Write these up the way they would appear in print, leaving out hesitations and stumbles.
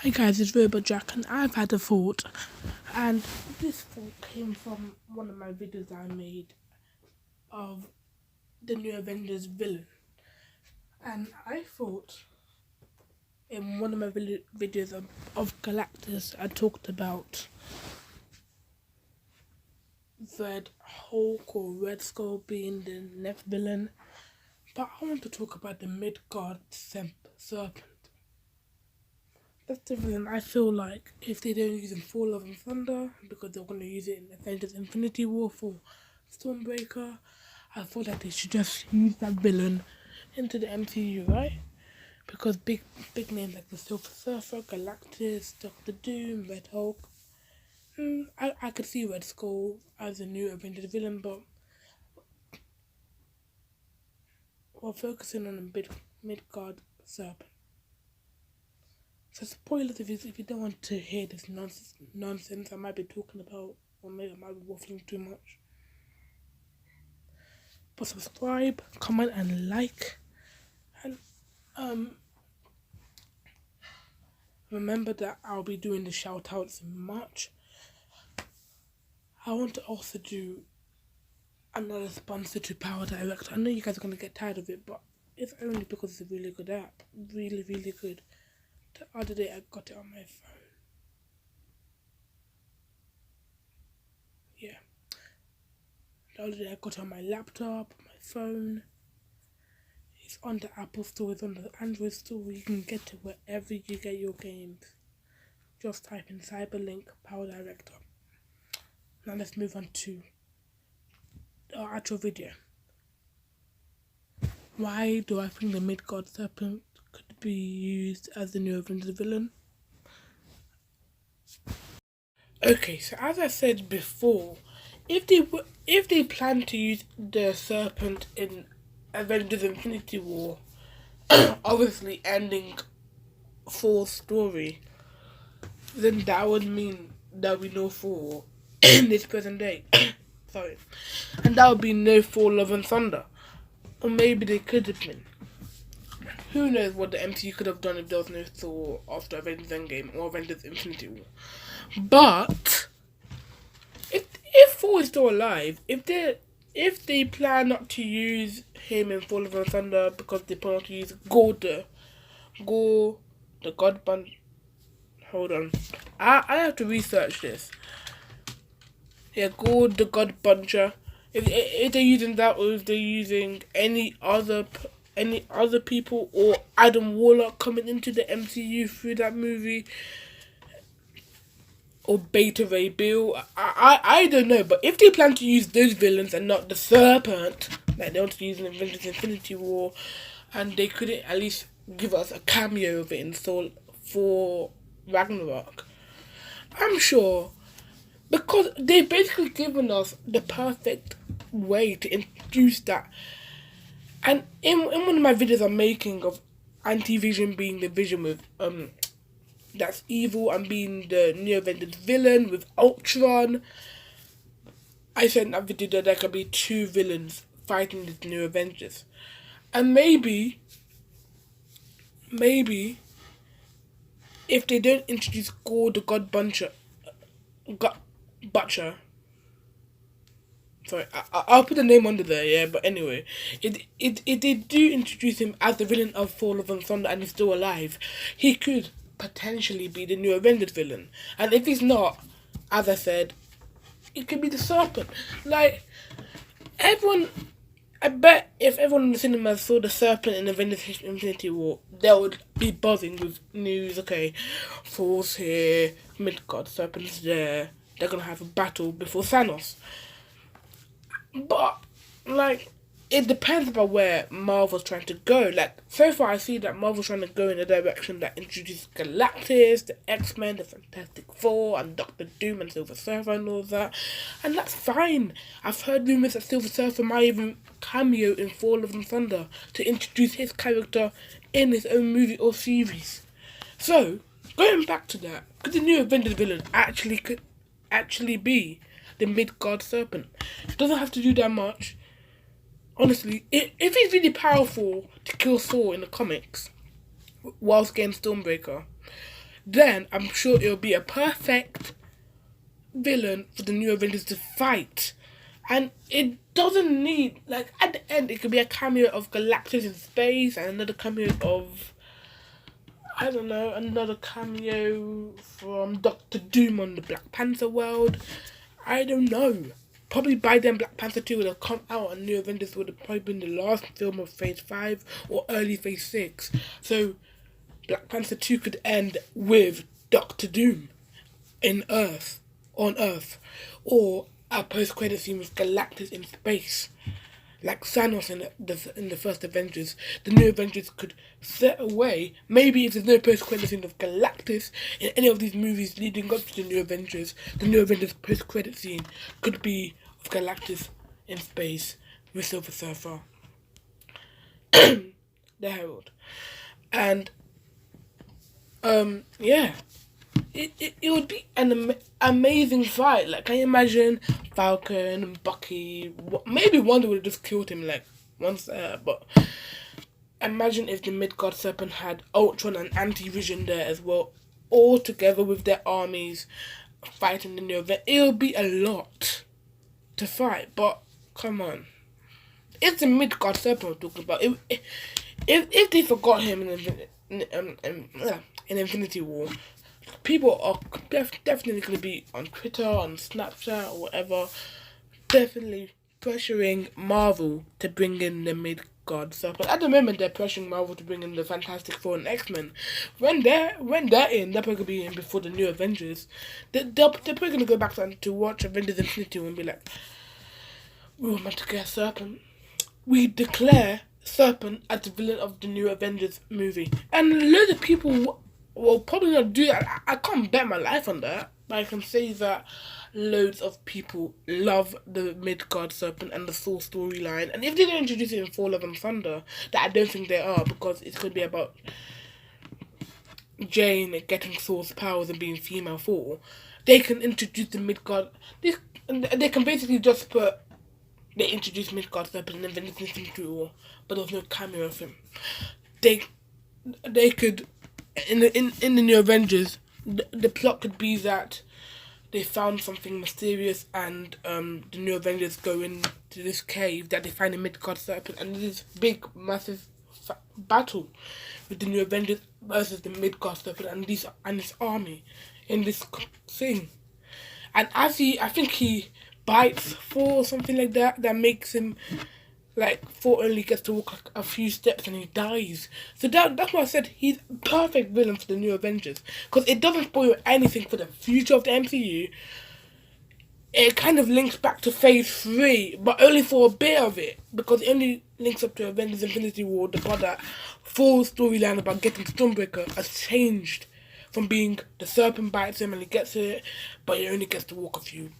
Hi guys, it's Robot Jack and I've had a thought, and this thought came from one of my videos I made of the new Avengers Villain. And I thought in one of my videos of Galactus I talked about Red Hulk or Red Skull being the next villain, but I want to talk about the Midgard Serpent. That's the reason I feel like if they don't use it in Fall of Thunder, because they're going to use it in Avengers Infinity War for Stormbreaker, I feel like they should just use that villain into the MCU, right? Because big names like the Silver Surfer, Galactus, Doctor Doom, Red Hulk, I could see Red Skull as a new Avengers villain, but we're focusing on the Midgard Serpent. So spoilers if you don't want to hear this nonsense I might be talking about, or maybe I might be waffling too much. But subscribe, comment and like, and remember that I'll be doing the shout outs in March. I want to also do another sponsor to Power Direct. I know you guys are going to get tired of it, but it's only because it's a really good app. Really, really good. The other day I got it on my phone. Yeah. The other day I got it on my laptop, my phone. It's on the Apple Store, it's on the Android Store. You can get it wherever you get your games. Just type in Cyberlink Power Director. Now let's move on to our actual video. Why do I think the Midgard Serpent could be used as the new Avengers villain? Okay, so as I said before, if they plan to use the Serpent in Avengers Infinity War, obviously ending Thor's story, then that would mean that we know Thor in this present day. Sorry. And that would be no Thor Love and Thunder. Or maybe they could have been. Who knows what the MCU could have done if there was no Thor after Avengers Endgame or Avengers Infinity War. But if Thor is still alive, if they plan not to use him in Fall of the Thunder because they plan to use Gore the God Bun. Hold on, I have to research this. Yeah, Gore the God Buncher. If they're using that, or if they're using any other people, or Adam Warlock coming into the MCU through that movie, or Beta Ray Bill, I don't know. But if they plan to use those villains and not the Serpent, like they want to use in Avengers Infinity War, and they couldn't at least give us a cameo of it in Thor for Ragnarok, I'm sure. Because they've basically given us the perfect way to introduce that. And in one of my videos I'm making of Anti-Vision being the Vision with, that's evil, and being the new Avengers villain with Ultron, I said in that video that there could be two villains fighting the new Avengers. And maybe, if they don't introduce Gore the God Butcher. Sorry, I'll put the name under there, yeah. But anyway, if they do introduce him as the villain of Fall of Thunder and he's still alive, he could potentially be the new Avengers villain. And if he's not, as I said, it could be the Serpent. Like, everyone, I bet if everyone in the cinema saw the Serpent in Avengers Infinity War, they would be buzzing with news. Okay, Thor's here, Midgard Serpent's there. They're gonna have a battle before Thanos. But, like, it depends about where Marvel's trying to go. Like, so far I see that Marvel's trying to go in a direction that introduces Galactus, the X-Men, the Fantastic Four, and Doctor Doom and Silver Surfer and all that. And that's fine. I've heard rumours that Silver Surfer might even cameo in Fall of Thunder to introduce his character in his own movie or series. So, going back to that, could the new Avengers villain actually be the Midgard Serpent? It doesn't have to do that much. Honestly, if he's really powerful to kill Thor in the comics whilst getting Stormbreaker, then I'm sure it'll be a perfect villain for the new Avengers to fight. And it doesn't need, like, at the end, it could be a cameo of Galactus in space and another cameo of, I don't know, another cameo from Doctor Doom on the Black Panther world. I don't know. Probably by then Black Panther 2 would have come out and New Avengers would have probably been the last film of Phase 5 or early Phase 6. So Black Panther 2 could end with Doctor Doom on Earth. Or a post-credit scene with Galactus in space. Like Thanos in the first Avengers. The new Avengers could set away, maybe if there's no post-credit scene of Galactus in any of these movies leading up to the new Avengers post-credit scene could be of Galactus in space with Silver Surfer. The Herald. And, yeah. It would be an amazing fight. Like, can you imagine Falcon and Bucky? Maybe Wonder would have just killed him, like, once there. But imagine if the Midgard Serpent had Ultron and Anti-Vision there as well, all together with their armies fighting the new event. It would be a lot to fight. But come on, it's the Midgard Serpent we're talking about. If they forgot him in Infinity War, people are definitely going to be on Twitter, on Snapchat, or whatever, definitely pressuring Marvel to bring in the Midgard Serpent. At the moment, they're pressuring Marvel to bring in the Fantastic Four and X-Men. When they're in, they're probably going to be in before the new Avengers. They're probably going to go back to watch Avengers Infinity War and be like, we were meant to get Serpent. We declare Serpent as the villain of the new Avengers movie. And loads of people will probably not do that. I can't bet my life on that. But I can say that loads of people love the Midgard Serpent and the Thor storyline. And if they don't introduce it in Thor Love and Thunder, that I don't think they are, because it's going to be about Jane getting Thor's powers and being female Thor, they can introduce the Midgard. They can basically just put, they introduced Midgard Serpent in Avengers Infinity War, but there was no cameo of him. They could, in the new Avengers, the plot could be that they found something mysterious and the new Avengers go into this cave that they find a Midgard Serpent, and this big massive battle with the new Avengers versus the Midgard Serpent and his army in this thing. And I think he bites Thor or something like that makes him, like, Thor only gets to walk like a few steps and he dies. So that's why I said he's a perfect villain for the new Avengers, because it doesn't spoil anything for the future of the MCU. It kind of links back to Phase 3, but only for a bit of it, because it only links up to Avengers Infinity War, the part that Thor's storyline about getting Stormbreaker has changed from being the Serpent bites him and he gets it, but he only gets to walk a few,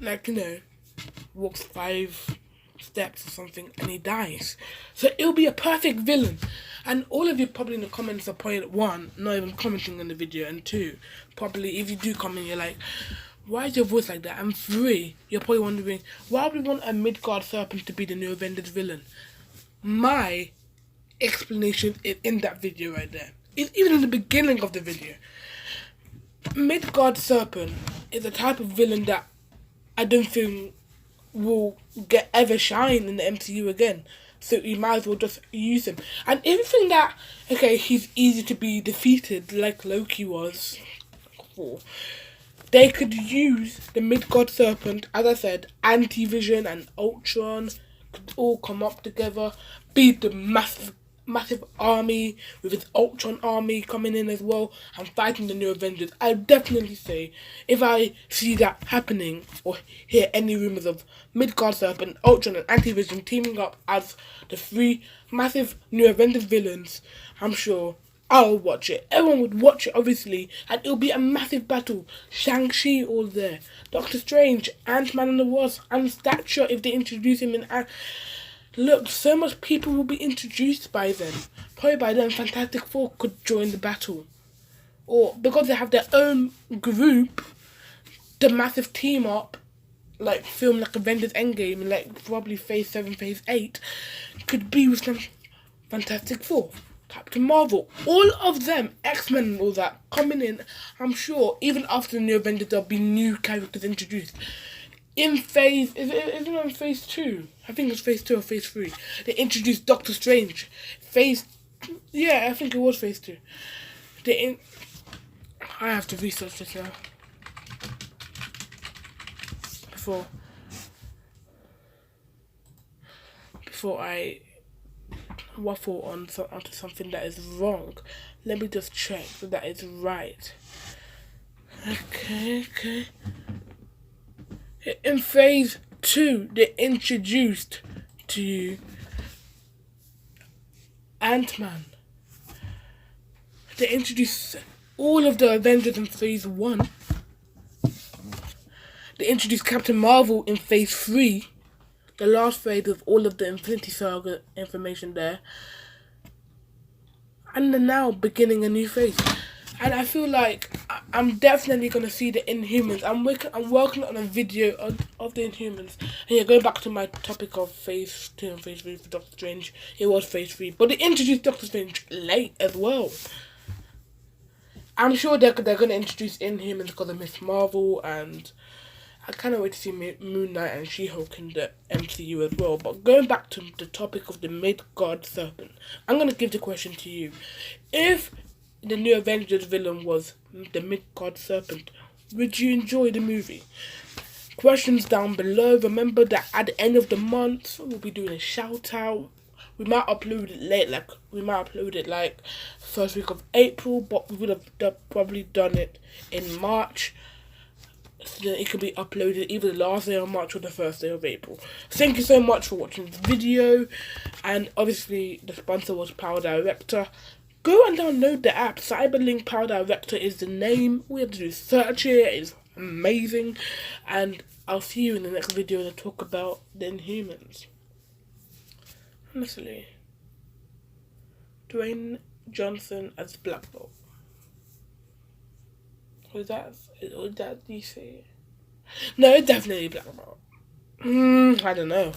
like, you know, walks 5 steps or something and he dies. So it'll be a perfect villain. And all of you probably in the comments are probably, 1, not even commenting on the video, and 2, probably if you do comment, you're like, why is your voice like that? And 3, you're probably wondering, why would we want a Midgard Serpent to be the new Avengers villain? My explanation is in that video right there. It's even in the beginning of the video. Midgard Serpent is a type of villain that I don't think will ever shine in the MCU again. So you might as well just use him. And if you think that, okay, he's easy to be defeated like Loki was before, they could use the Midgard Serpent, as I said, Anti-Vision and Ultron could all come up together, beat the massive army with his Ultron army coming in as well and fighting the new Avengers. I definitely say, if I see that happening or hear any rumours of Midgard Serpent, Ultron and Anti-Vision teaming up as the 3 massive new Avengers villains, I'm sure I'll watch it. Everyone would watch it, obviously, and it'll be a massive battle. Shang-Chi all there, Doctor Strange, Ant-Man and the Wasp, and Stature if they introduce him in... Look, so much people will be introduced by then. Probably by then Fantastic Four could join the battle. Or, because they have their own group, the massive team up, like film like Avengers Endgame, like probably Phase 7, Phase 8, could be with some Fantastic Four. Captain Marvel, all of them, X-Men and all that, coming in. I'm sure even after the new Avengers there'll be new characters introduced. In phase, is it in phase 2? I think it's phase 2 or phase 3. They introduced Doctor Strange. Yeah, I think it was phase 2. I have to research this now. Before I waffle onto something that is wrong. Let me just check that is right. Okay. In phase 2, they introduced to you Ant-Man. They introduced all of the Avengers in phase 1. They introduced Captain Marvel in phase 3. The last phase of all of the Infinity Saga information there. And they're now beginning a new phase. And I feel like I'm definitely going to see the Inhumans. I'm working on a video of the Inhumans. And yeah, going back to my topic of phase 2 and phase 3 for Doctor Strange. It was phase 3. But they introduced Doctor Strange late as well. I'm sure they're going to introduce Inhumans because of Miss Marvel, and I kind of wait to see Moon Knight and She-Hulk in the MCU as well. But going back to the topic of the Midgard Serpent, I'm going to give the question to you. If the new Avengers villain was the Midgard Serpent, would you enjoy the movie? Questions down below. Remember that at the end of the month, we'll be doing a shout out. We might upload it late, we might upload it first week of April, but we would have probably done it in March. So that it could be uploaded either the last day of March or the first day of April. Thank you so much for watching this video. And obviously the sponsor was Power Director. Go and download the app. Cyberlink Power Director is the name. All you have to do is search it. It's amazing. And I'll see you in the next video to talk about the Inhumans. Honestly. Dwayne Johnson as Black Bolt. Was that DC? No, it's definitely Black Bolt. I don't know.